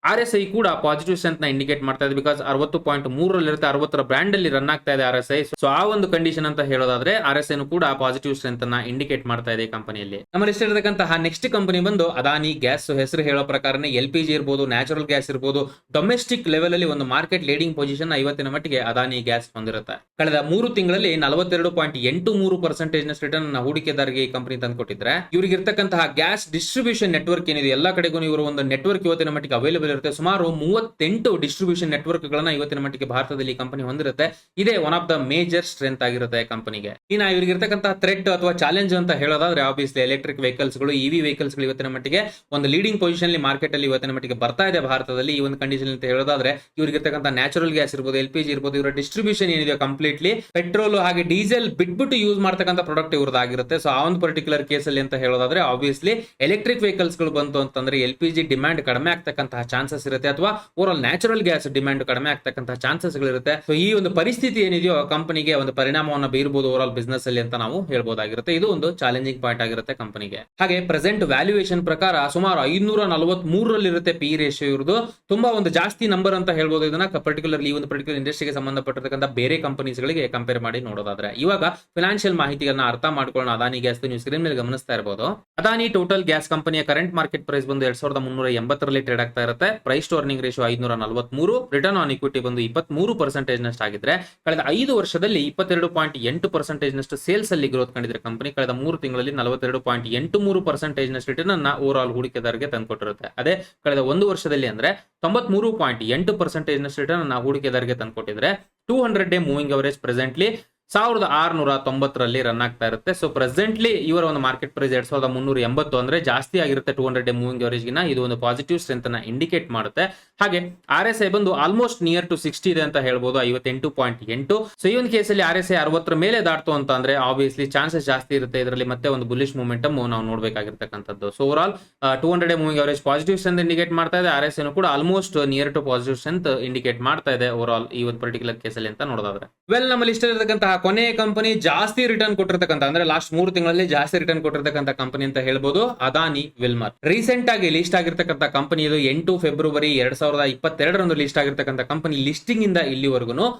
RSI ಕೂಡ ಪಾಸಿಟಿವ್ ಸ್ಟ್ರೆಂತ್ ನ ಇಂಡಿಕೇಟ್ ಮಾಡ್ತಾ ಇದೆ. ಬಿಕಾಸ್ 60.3 ಇರುತ್ತೆ, 60 ಬ್ರ್ಯಾಂಡ್ ಅಲ್ಲಿ ರನ್ ಆಗ್ತಾ ಇದೆ RSI. ಸೊ ಆ ಒಂದು ಕಂಡೀಷನ್ ಅಂತ ಹೇಳೋದಾದ್ರೆ RSI ಕೂಡ ಪಾಸಿಟಿವ್ ಸ್ಟ್ರೆಂತ್ ಅನ್ನ ಇಂಡಿಕೇಟ್ ಮಾಡ್ತಾ ಇದೆ ಕಂಪನಿಯಲ್ಲಿ. ನಮ್ಮ ಲಿಸ್ಟ್ ಇರತಕ್ಕಂತಹ ನೆಕ್ಸ್ಟ್ ಕಂಪನಿ ಬಂದು ಅದಾನಿ ಗ್ಯಾಸ್. ಹೆಸರು ಹೇಳೋ ಪ್ರಕಾರನೇ LPG ಇರ್ಬೋದು, ನ್ಯಾಚುರಲ್ ಗ್ಯಾಸ್ ಇರ್ಬೋದು, ಡೊಮೆಸ್ಟಿಕ್ ಲೆವೆಲ್ ಅಲ್ಲಿ ಒಂದು ಮಾರ್ಕೆಟ್ ಲೀಡಿಂಗ್ ಪೊಸಿಷನ್ ಇವತ್ತಿನ ಮಟ್ಟಿಗೆ ಅದಾನಿ ಗ್ಯಾಸ್ ಹೊಂದಿರುತ್ತೆ. ಕಳೆದ 3 ತಿಂಗಳಲ್ಲಿ 42.83% ನಷ್ಟು ರಿಟರ್ನ್ ಹೂಡಿಕೆದಾರರಿಗೆ ಈ ಕಂಪನಿ ತಂದುಕೊಟ್ಟಿದ್ರೆ, ಇವರಿಗೆ ಇರ್ತಕ್ಕಂತಹ ಗ್ಯಾಸ್ ಡಿಸ್ಟ್ರಿಬ್ಯೂಷನ್ ನೆಟ್ವರ್ಕ್ ಏನಿದೆ ಎಲ್ಲ ಕಡೆಗೂ ಇವರು ಒಂದು ನೆಟ್ವರ್ಕ್ ಇವತ್ತಿನ ಮಟ್ಟಿಗೆ ಅವೈಲೇಬಲ್ ಇರುತ್ತೆ. ಸುಮಾರು 38 ಡಿಸ್ಟ್ರಿಬ್ಯೂಷನ್ ನೆಟ್ವರ್ಕ್ ಗಳನ್ನ ಇವತ್ತಿನ ಮಟ್ಟಿಗೆ ಭಾರತದಲ್ಲಿ ಕಂಪನಿ ಹೊಂದಿರುತ್ತೆ. ಇದೇ one of the major strength ಆಗಿರುತ್ತೆ ಕಂಪನಿಗೆ. ಇನ್ನು ಇವರಿಗೆ ಇರ್ತಕ್ಕಂತಹ ಥ್ರೆಟ್ ಅಥವಾ ಚಾಲೆಂಜ್ ಅಂತ ಹೇಳೋದಾದ್ರೆ ಆಬ್ವಿಯಸ್ಲಿ ಎಲೆಕ್ಟ್ರಿಕ್ ವೆಹಿಕಲ್ಸ್ ಗಳು, EV ವೆಹಿಕಲ್ಸ್ ಗಳು ಇವತ್ತಿನ ಮಟ್ಟಿಗೆ ಒಂದು ಲೀಡಿಂಗ್ ಪೊಸಿಷನ್ ಅಲ್ಲಿ ಮಾರ್ಕೆಟ್ ಅಲ್ಲಿ ಇವತ್ತಿನ ಮಟ್ಟಿಗೆ ಬರ್ತಾ ಇದೆ ಭಾರತದಲ್ಲಿ. ಈ ಒಂದು ಕಂಡೀಷನ್ ಅಂತ ಹೇಳೋದಾದ್ರೆ ಇವರಿಗೆ ಇರ್ತಕ್ಕಂತಹ ನ್ಯಾಚುರಲ್ ಗ್ಯಾಸ್ ಇರ್ಬೋದು, LPG ಇರ್ಬೋದು, ಇವರ ಡಿಸ್ಟ್ರಿಬ್ಯೂಷನ್ ಏನಿದೆ ಕಂಪ್ಲೀಟ್ಲಿ ಪೆಟ್ರೋಲ್ ಹಾಗೆ ಡೀಸೆಲ್ ಬಿಟ್ಬಿಟ್ಟು ಯೂಸ್ ಮಾಡ್ತಕ್ಕಂಥ ಪ್ರಾಡಕ್ಟ್ ಇವ್ರದ್ದಾಗಿರುತ್ತೆ. ಸೊ ಆ ಒಂದು ಪರ್ಟಿಕ್ಯುಲರ್ ಕೇಸ್ ಅಲ್ಲಿ ಅಂತ ಹೇಳೋದಾದ್ರೆ ಆಬ್ವಿಯಸ್ಲಿ ಎಲೆಕ್ಟ್ರಿಕ್ ವೆಹಿಕಲ್ಸ್ ಗಳು ಬಂತು ಅಂತಂದ್ರೆ LPG ಡಿಮ್ಯಾಂಡ್ ಕಡಿಮೆ ಆಗ್ತಕ್ಕಂತಹ ಚಾನ್ಸಸ್ ಇರುತ್ತೆ, ಅಥವಾ ಓವರ್ ನ್ಯಾಚುರಲ್ ಗ್ಯಾಸ್ ಡಿಮ್ಯಾಂಡ್ ಕಡಿಮೆ ಆಗ್ತಕ್ಕಂತಹ ಚಾನ್ಸಸ್ ಗಳಿರುತ್ತೆ. ಸೊ ಈ ಒಂದು ಪರಿಸ್ಥಿತಿ ಏನಿದೆಯೋ ಕಂಪನಿಗೆ ಒಂದು ಪರಿಣಾಮವನ್ನು ಬೀರಬಹುದು ಓವರ್ ಆಲ್ ಬಿಸ್ನೆಸ್ ಅಲ್ಲಿ ಅಂತ ನಾವು ಹೇಳ್ಬೋದಾಗಿರುತ್ತೆ. ಇದು ಒಂದು ಚಾಲೆಂಜಿಂಗ್ ಪಾಯಿಂಟ್ ಆಗಿರುತ್ತೆ ಕಂಪನಿಗೆ. ಹಾಗೆ ಪ್ರೆಸೆಂಟ್ ವ್ಯಾಲ್ಯೂಯೇಷನ್ ಪ್ರಕಾರ ಸುಮಾರು 543 ಇರುತ್ತೆ ಪಿ ರೇಷಿಯೋ ಇರೋದು. ತುಂಬಾ ಒಂದು ಜಾಸ್ತಿ ನಂಬರ್ ಅಂತ ಹೇಳ್ಬೋದು ಇದನ್ನ, ಪರ್ಟಿಕ್ಯುಲರ್ಲಿ ಈ ಒಂದು ಪರ್ಟಿಕ್ಯುಲರ್ ಇಂಡಸ್ಟ್ರಿಗೆ ಸಂಬಂಧಪಟ್ಟಿರ್ತಕ್ಕಂಥ ಬೇರೆ ಕಂಪನೀಸ್ ಗಳಿಗೆ ಕಂಪೇರ್ ಮಾಡಿ ನೋಡೋದಾದ್ರೆ. ಇವಾಗ ಫಿನಾನ್ಷಿಯಲ್ ಮಾಹಿತಿಗಳನ್ನ ಅರ್ಥ ಮಾಡ್ಕೊಳ್ಳೋಣ. ಅದಾನಿ ಗ್ಯಾಸ್ ನೀವು ಸ್ಕ್ರೀನ್ ಮೇಲೆ ಗಮನಿಸ್ತಾ ಇರಬಹುದು. ಅದಾನಿ ಟೋಟಲ್ ಗ್ಯಾಸ್ ಕಂಪನಿಯ ಕರೆಂಟ್ ಮಾರ್ಕೆಟ್ ಪ್ರೈಸ್ ಬಂದು 2380 ಟ್ರೇಡ್ ಆಗ್ತಾ ಇರುತ್ತೆ. Price to earning ratio 543, return on equity ಬಂದು 23% ನಷ್ಟು ಆಗಿದ್ರೆ, ಕಳೆದ 5 ವರ್ಷದಲ್ಲಿ 22.8% ನಷ್ಟು ಸೇಲ್ಸ್ ಅಲ್ಲಿ ಗ್ರೋತ್ ಕಂಡಿದ್ರೆ ಕಂಪನಿ ಕಳೆದ 3 ತಿಂಗಳಲ್ಲಿ 42.83% ನಷ್ಟು ರಿಟರ್ನ್ ಅನ್ನ ಓವರ್ ಆಲ್ ಹೂಡಿಕೆದಾರರಿಗೆ ತಂದುಕೊಟ್ಟಿರುತ್ತೆ. ಅದೇ ಕಳೆದ 1 ವರ್ಷದಲ್ಲಿ ಅಂದ್ರೆ 93.8% ನಷ್ಟು ರಿಟರ್ನ್ ಅನ್ನ ಹೂಡಿಕೆದಾರರಿಗೆ ತಂದುಕೊಟ್ಟಿದ್ರೆ, 200 day moving average presently 1690 run ಆಗ್ತಾ ಇರುತ್ತೆ. ಸೊ ಪ್ರೆಸೆಂಟ್ಲಿ ಇವರ ಒಂದು ಮಾರ್ಕೆಟ್ ಪ್ರೈಸ್ 2380 ಅಂದ್ರೆ ಜಾಸ್ತಿ ಆಗಿರುತ್ತೆ 200 ಡೇ ಮೂವಿಂಗ್ ಅವರೇಜ್ ಗಿನ. ಇದು ಒಂದು ಪಾಸಿಟಿವ್ ಸ್ಟ್ರೆಂತ್ ಅನ್ನ ಇಂಡಿಕೇಟ್ ಮಾಡುತ್ತೆ. ಹಾಗೆ RSI ಬಂದು ಆಲ್ಮೋಸ್ಟ್ ನಿಯರ್ ಟು 60 ಇದೆ ಅಂತ ಹೇಳ್ಬೋದು, 58.8. ಸೊ ಈ ಒಂದು ಕೇಸಲ್ಲಿ RSI 60 ಮೇಲೆ ದಾಟ್ತು ಅಂತ ಅಂದ್ರೆ ಆಬ್ವಿಯಸ್ಲಿ ಚಾನ್ಸಸ್ ಜಾಸ್ತಿ ಇರುತ್ತೆ ಇದರಲ್ಲಿ ಮತ್ತೆ ಒಂದು ಬುಲಿಶ್ ಮೂಮೆಂಟಮ್ ನಾವು ನೋಡಬೇಕಾಗಿರ್ತಕ್ಕಂಥದ್ದು. So over all 200 day moving average positive strength indicate ಮಾಡ್ತಾ ಇದೆ. RSI ಕೂಡ almost near to positive strength indicate ಮಾಡ್ತಾ ಇದೆ ಓವರ್ ಆಲ್ ಈ ಒಂದು ಪರ್ಟಿಕ್ಯುಲರ್ ಕೇಸಲ್ಲಿ ಅಂತ ನೋಡೋದಾದ್ರೆ. ವೆಲ್, ನಮ್ಮ ಲಿಸ್ಟ್ ಇರತಕ್ಕಂತಹ ಕೊನೆಯ ಕಂಪನಿ ಜಾಸ್ತಿ ರಿಟರ್ನ್ ಕೊಟ್ಟಿರ್ತಕ್ಕಂಥ ಅಂದ್ರೆ ಲಾಸ್ಟ್ 3 ತಿಂಗಳಲ್ಲಿ ಜಾಸ್ತಿ ರಿಟರ್ನ್ ಕೊಟ್ಟಿರ್ತಕ್ಕಂಥ ಕಂಪನಿ ಅಂತ ಹೇಳ್ಬೋದು ಅದಾನಿ ವಿಲ್ಮರ್. ರೀಸೆಂಟ್ ಆಗಿ ಲಿಸ್ಟ್ ಆಗಿರ್ತಕ್ಕಂಥ ಕಂಪನಿ ಇದು 8 ಫೆಬ್ರವರಿ 2022 ಲಿಸ್ಟ್ ಆಗಿರ್ತಕ್ಕಂಥ ಕಂಪನಿ. ಲಿಸ್ಟಿಂಗ್ ಇಂದ ಇಲ್ಲಿವರೆಗೂ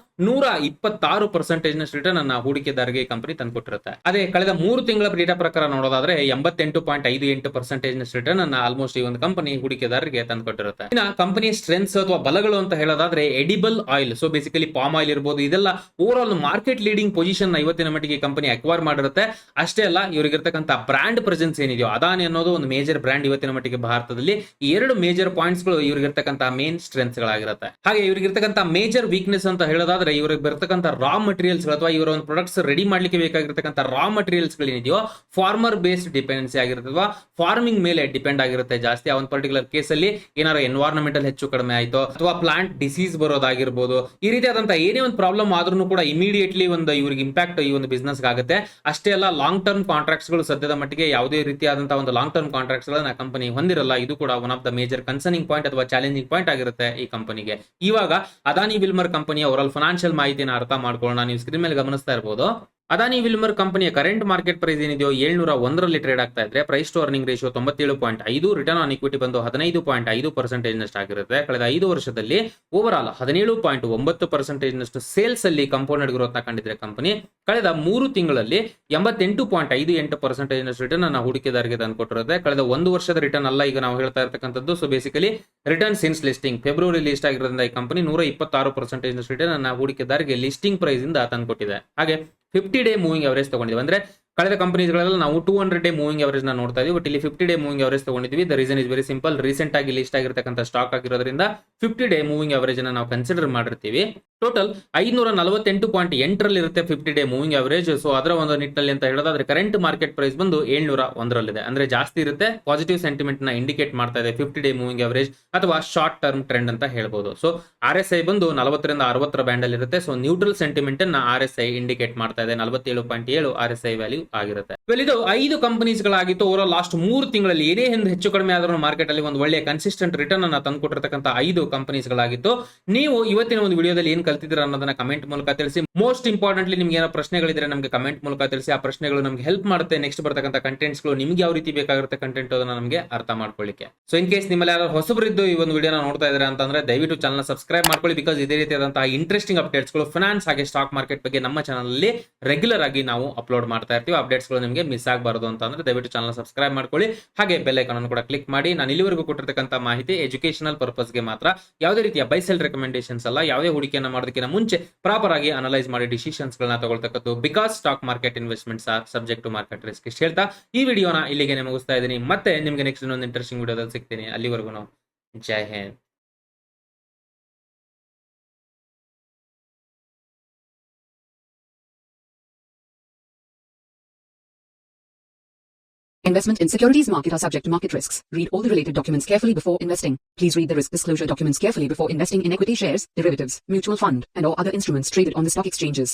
126% ನಷ್ಟು ರಿಟರ್ನ್ ಅನ್ನ ಹೂಡಿಕೆದಾರರಿಗೆ ಕಂಪನಿ ತಂದುಕೊಟ್ಟಿರುತ್ತೆ. ಅದೇ ಕಳೆದ 3 ತಿಂಗಳ ಡೇಟಾ ಪ್ರಕಾರ ನೋಡೋದಾದ್ರೆ 88.58% ನಷ್ಟು ರಿಟರ್ನ್ ಅನ್ನ ಆಲ್ಮೋಸ್ಟ್ ಈ ಒಂದು ಕಂಪನಿ ಹೂಡಿಕೆದಾರರಿಗೆ ತಂದುಕೊಟ್ಟಿರುತ್ತೆ. ಇನ್ನ ಕಂಪನಿಯ ಸ್ಟ್ರೆಂತ್ಸ್ ಅಥವಾ ಬಲಗಳು ಅಂತ ಹೇಳೋದಾದ್ರೆ edible oil, so basically palm oil ಇರಬಹುದು, ಇದೆಲ್ಲ over all market leading position ಇವತ್ತಿನ ಮಟ್ಟಿಗೆ ಕಂಪನಿ ಅಕ್ವೈರ್ ಮಾಡಿರುತ್ತೆ. ಅಷ್ಟೇ ಅಲ್ಲ, ಇವರಿಗಿರ್ತಕ್ಕಂಥ ಬ್ರಾಂಡ್ ಪ್ರೆಸೆನ್ಸ್ ಏನಿದೆಯೋ ಅದಾನಿ ಅನ್ನೋದು ಒಂದು ಮೇಜರ್ ಬ್ರಾಂಡ್ ಇವತ್ತಿನ ಮಟ್ಟಿಗೆ ಭಾರತದಲ್ಲಿ. ಈ 2 ಮೇಜರ್ ಪಾಯಿಂಟ್ಸ್ ಗಳು ಇವರಿಗಿರ್ತಕ್ಕಂಥ ಮೇನ್ ಸ್ಟ್ರೆಂತ್ಸ್ ಗಳಾಗಿರುತ್ತೆ. ಹಾಗೆ ಇವರಿಗಿರ್ತಕ್ಕಂಥ ಮೇಜರ್ ವೀಕ್ನೆಸ್ ಅಂತ ಹೇಳೋದಾದ್ರೆ ಇವ್ರಿಗೆ ಬರ್ತಕ್ಕಂಥ ರಾ ಮಟೀರಿಯಲ್ಸ್ ಅಥವಾ ಇವರ ಒಂದು ಪ್ರೊಡಕ್ಟ್ಸ್ ರೆಡಿ ಮಾಡ್ಲಿಕ್ಕೆ ಬೇಕಾಗಿರ್ತಕ್ಕಂಥ ರಾ ಮಟೀರಿಯಲ್ಸ್ ಗಳೇನಿದೆಯೋ ಫಾರ್ಮರ್ ಬೇಸ್ಡ್ ಡಿಪೆಂಡೆನ್ಸಿ ಆಗಿರುತ್ತೆ ಅಥವಾ ಫಾರ್ಮಿಂಗ್ ಮೇಲೆ ಡಿಪೆಂಡ್ ಆಗಿರುತ್ತೆ ಜಾಸ್ತಿ. ಆ ಒಂದು ಪರ್ಟಿಕ್ಯುಲರ್ ಕೇಸ್ ಅಲ್ಲಿ ಏನಾದ್ರು ಎನ್ವೈರನ್ಮೆಂಟಲ್ ಹೆಚ್ಚು ಕಡಿಮೆ ಆಯ್ತು ಅಥವಾ ಪ್ಲಾಂಟ್ ಡಿಸೀಸ್ ಬರೋದಾಗಿರ್ಬೋದು, ಈ ರೀತಿಯಾದಂತಹ ಏನೇ ಒಂದು ಪ್ರಾಬ್ಲಮ್ ಆದ್ರೂ ಕೂಡ ಇಮಿಡಿಯೇಟ್ಲಿ ಒಂದು ಇವ್ರಿಗೆ ಇಂಪ್ಯಾಕ್ಟ್ ಈ ಒಂದು ಬಿಸ್ನೆಸ್ ಆಗುತ್ತೆ. ಅಷ್ಟೇ ಅಲ್ಲ, ಲಾಂಗ್ ಟರ್ಮ್ ಕಾಂಟ್ರಾಕ್ಟ್ಸ್ ಗಳು ಸದ್ಯದ ಮಟ್ಟಿಗೆ ಯಾವುದೇ ರೀತಿಯಾದಂತಹ ಒಂದು ಲಾಂಗ್ ಟರ್ಮ್ ಕಾಂಟ್ರಾಕ್ಟ್ಸ್ ಗಳನ್ನ ಕಂಪನಿ ಹೊಂದಿರಲ್ಲ. ಇದು ಕೂಡ one of the major concerning point ಅಥವಾ ಚಾಲೆಂಜಿಂಗ್ ಪಾಯಿಂಟ್ ಆಗಿರುತ್ತೆ ಈ ಕಂಪನಿಗೆ. ಇವಾಗ ಅದಾನಿ ವಿಲ್ಮರ್ ಕಂಪನಿಯ ಓವರ್ ಆಲ್ ಫೈನಾನ್ಷಿಯಲ್ ಮಾಹಿತಿನ ಅರ್ಥ ಮಾಡ್ಕೊಳ್ಳೋಣ. ನೀವು ಸ್ಕ್ರೀನ್ ಮೇಲೆ ಗಮನಿಸ್ತಾ ಇರಬಹುದು. ಅದಾನಿ ವಿಲ್ಮರ್ ಕಂಪನಿಯ ಕರೆಂಟ್ ಮಾರ್ಕೆಟ್ ಪ್ರೈಸ್ ಏನಿದೆಯೋ 701 ಟ್ರೇಡ್ ಆಗ್ತಾ ಇದ್ರೆ, price to earning ratio 97.5, return on equity ಬಂದು 15.5% ನಷ್ಟು ಆಗಿರುತ್ತೆ. ಕಳೆದ 5 ವರ್ಷದಲ್ಲಿ ಓವರ್ ಆಲ್ 17.9% ನಷ್ಟು ಸೇಲ್ಸ್ ಅಲ್ಲಿ ಕಾಂಪೌಂಡೆಡ್ ಗ್ರೋತ್ ನ ಕಂಡಿದ್ರೆ ಕಂಪನಿ ಕಳೆದ 3 ತಿಂಗಳಲ್ಲಿ 88.58% ನಷ್ಟು ರಿಟರ್ನ್ ಅನ್ನ ಹೂಡಿಕೆದಾರರಿಗೆ ತಂದುಕೊಟ್ಟಿರುತ್ತೆ. ಕಳೆದ 1 ವರ್ಷದ ರಿಟರ್ನ್ ಅಲ್ಲ ಈಗ ನಾವು ಹೇಳ್ತಾ ಇರತಕ್ಕಂಥದ್ದು. So basically return since listing February list ಆಗಿರೋದ್ರಿಂದ ಈ ಕಂಪನಿ 126% ನಷ್ಟು ರಿಟರ್ನ್ ಅನ್ನ ಹೂಡಿಕೆದಾರರಿಗೆ ಲಿಸ್ಟಿಂಗ್ ಪ್ರೈಸ್ ಇಂದ ತಂದುಕೊಟ್ಟಿದೆ. ಹಾಗೆ 50 ಡೇ ಮೂವಿಂಗ್ ಅವರೇಜ್ ತಗೊಂಡಿದ್ವಿ. ಅಂದ್ರೆ ಕಳೆದ ಕಂಪನೀಸ್ಗಳೆಲ್ಲ ನಾವು 200 ಡೇ ಮೂವಿಂಗ್ ಅವರೇಜ್ ನ ನೋಡ್ತಾ ಇದೀವಿ, ಬಟ್ ಇಲ್ಲಿ 50 ಡೇ ಮೂವಿಂಗ್ ಅವರೇಜ್ ತಗೊಂಡಿದ್ವಿ. The reason is very simple, recent ಆಗಿ ಲಿಸ್ಟ್ ಆಗಿರತಕ್ಕಂಥ ಸ್ಟಾಕ್ ಆಗಿರೋದ್ರಿಂದ 50 ಡೇ ಮೂವಿಂಗ್ ಅವರೇಜ್ ಅನ್ನ ನಾವು ಕನ್ಸಿಡರ್ ಮಾಡಿರ್ತೀವಿ. ಟೋಟಲ್ 548.8 ಇರುತ್ತೆ 50 ಡೇ ಮೂವಿಂಗ್ ಅವರೇಜ್. ಸೊ ಅದರ ಒಂದು ನಿಟ್ಟಿನಲ್ಲಿ ಅಂತ ಹೇಳೋದಾದ್ರೆ ಕರೆಂಟ್ ಮಾರ್ಕೆಟ್ ಪ್ರೈಸ್ ಬಂದು 701 ಅಂದ್ರೆ ಜಾಸ್ತಿ ಇರುತ್ತೆ. ಪಾಸಿಟಿವ್ ಸೆಂಟಿಮೆಂಟ್ ನ ಇಂಡಿಕೇಟ್ ಮಾಡ್ತಾ ಇದೆ 50 ಡೇ ಮೂವಿಂಗ್ ಅವರೇಜ್ ಅಥವಾ ಶಾರ್ಟ್ ಟರ್ಮ್ ಟ್ರೆಂಡ್ ಅಂತ ಹೇಳ್ಬೋದು. ಸೊ RSI ಬಂದು 40 ರಿಂದ 60 ಬ್ಯಾಂಡ್ ಅಲ್ಲಿ ಇರುತ್ತೆ. ಸೊ ನ್ಯೂಟ್ರಲ್ ಸೆಂಟಿಮೆಂಟ್ ಅನ್ನ RSI ಇಂಡಿಕೇಟ್ ಮಾಡ್ತಾ ಇದೆ. 47.7 RSI ವ್ಯಾಲ್ಯೂ ಆಗಿರುತ್ತೆ. ಇದು 5 ಕಂಪನೀಸ್ಗಳಾಗಿತ್ತು. ಓವರ್ ಲಾಸ್ಟ್ 3 ತಿಂಗಳಲ್ಲಿ ಏನೇ ಒಂದು ಹೆಚ್ಚು ಕಡಿಮೆ ಆದ್ರೂ ಮಾರ್ಕೆಟ್ ಅಲ್ಲಿ ಒಂದು ಒಳ್ಳೆಯ ಕನ್ಸಿಸ್ಟೆಂಟ್ ರಿಟರ್ನ್ ಅನ್ನ ತಂದುಕೊಟ್ಟಿರ್ತಕ್ಕಂಥ 5 ಕಂಪನೀಸ್ಗಳಾಗಿತ್ತು. ನೀವು ಇವತ್ತಿನ ಒಂದು ವಿಡಿಯೋದಲ್ಲಿ ಏನ್ ಕಲ್ತಿದ್ದೀರಾ ಅನ್ನೋದನ್ನ ಕಮೆಂಟ್ ಮೂಲಕ ತಿಳಿಸಿ. ಮೋಸ್ಟ್ ಇಂಪಾರ್ಟೆಂಟ್ಲಿ ನಿಮ್ಗೆ ಏನೋ ಪ್ರಶ್ನೆಗಳಿದ್ರೆ ನಮಗೆ ಕಮೆಂಟ್ ಮೂಲಕ ತಿಳಿಸಿ. ಆ ಪ್ರಶ್ನೆಗಳು ನಮಗೆ ಹೆಲ್ಪ್ ಮಾಡುತ್ತೆ ನೆಕ್ಸ್ಟ್ ಬರ್ತಕ್ಕಂಥ ಕಂಟೆಂಟ್ಸ್ಗಳು ನಿಮ್ಗೆ ಯಾವ ರೀತಿ ಬೇಕಾಗಿರುತ್ತೆ ಕಂಟೆಂಟ್ ಅದನ್ನ ನಮಗೆ ಅರ್ಥ ಮಾಡ್ಕೊಳ್ಳಿಕ್ಕೆ. ಸೊ ಇನ್ ಕೇಸ್ ನಿಮ್ಮಲ್ಲಿ ಯಾರು ಹೊಸಬರಿದ್ದು ಈ ಒಂದು ವಿಡಿಯೋನ ನೋಡ್ತಾ ಇದ್ದಾರೆ ಅಂತಂದ್ರೆ ದಯವಿಟ್ಟು ಚಾನಲ್ ಸಬ್ಸ್ಕ್ರೈಬ್ ಮಾಡ್ಕೊಳ್ಳಿ. ಬಿಕಾಸ್ ಇದೇ ರೀತಿಯಾದಂತಹ ಇಂಟ್ರೆಸ್ಟಿಂಗ್ ಅಪ್ಡೇಟ್ಸ್ಗಳು ಫಿನಾನ್ಸ್ ಹಾಗೆ ಸ್ಟಾಕ್ ಮಾರ್ಕೆಟ್ ಬಗ್ಗೆ ನಮ್ಮ ಚಾನಲ್ ಅಲ್ಲಿ ರೆಗ್ಯುಲರ್ ಆಗಿ ನಾವು ಅಪ್ಲೋಡ್ ಮಾಡ್ತಾ ಇರ್ತೀವಿ. ಅಪ್ಡೇಟ್ಸ್ಗಳು ನಿಮಗೆ ಮಿಸ್ ಆಗಬಾರದು ಅಂತಂದ್ರೆ ದಯವಿಟ್ಟು ಚಾನಲ್ ಸಬ್ಸ್ಕ್ರೈಬ್ ಮಾಡ್ಕೊಳ್ಳಿ. ಹಾಗೆ ಬೆಲ್ ಐಕಾನ್ ಅನ್ನು ಕೂಡ ಕ್ಲಿಕ್ ಮಾಡಿ. ನಾನು ಇಲ್ಲಿವರೆಗೂ ಕೊಟ್ಟಿರ್ತಕ್ಕಂಥ ಮಾಹಿತಿ ಎಜುಕೇಶನಲ್ ಪರ್ಪಸ್ಗೆ ಮಾತ್ರ, ಯಾವುದೇ ರೀತಿಯ ಬೈ ಸೆಲ್ ರೆಕಮೆಂಡೇಶನ್ಸ್ ಅಲ್ಲ. ಯಾವುದೇ ಹೂಡಿಕೆಯನ್ನು ಮಾಡೋದಕ್ಕಿಂತ ಮುಂಚೆ ಪ್ರಾಪರ್ ಆಗಿ ಅನಲೈಸ್ ಮಾಡಿ ಡಿಸಿಷನ್ಸ್ ಗಳನ್ನ ತಗೊಳ್ತಕ್ಕದ್ದು. Because stock market investments are subject to market risk. ಇಷ್ಟು ಹೇಳ್ತಾ ಈ ವಿಡಿಯೋನ ಇಲ್ಲಿಗೆ ಮುಗಿಸ್ತಾ ಇದ್ದೀನಿ. ಮತ್ತೆ ನಿಮಗೆ ನೆಕ್ಸ್ಟ್ ಇನ್ನೊಂದು ಇಂಟ್ರೆಸ್ಟಿಂಗ್ ವಿಡಿಯೋದಲ್ಲಿ ಸಿಗ್ತೀನಿ. ಅಲ್ಲಿವರೆಗೂ ನಾವು ಜೈ Hind. Investment in securities market are subject to market risks. Read all the related documents carefully before investing. Please read the risk disclosure documents carefully before investing in equity shares, derivatives, mutual fund, and or other instruments traded on the stock exchanges.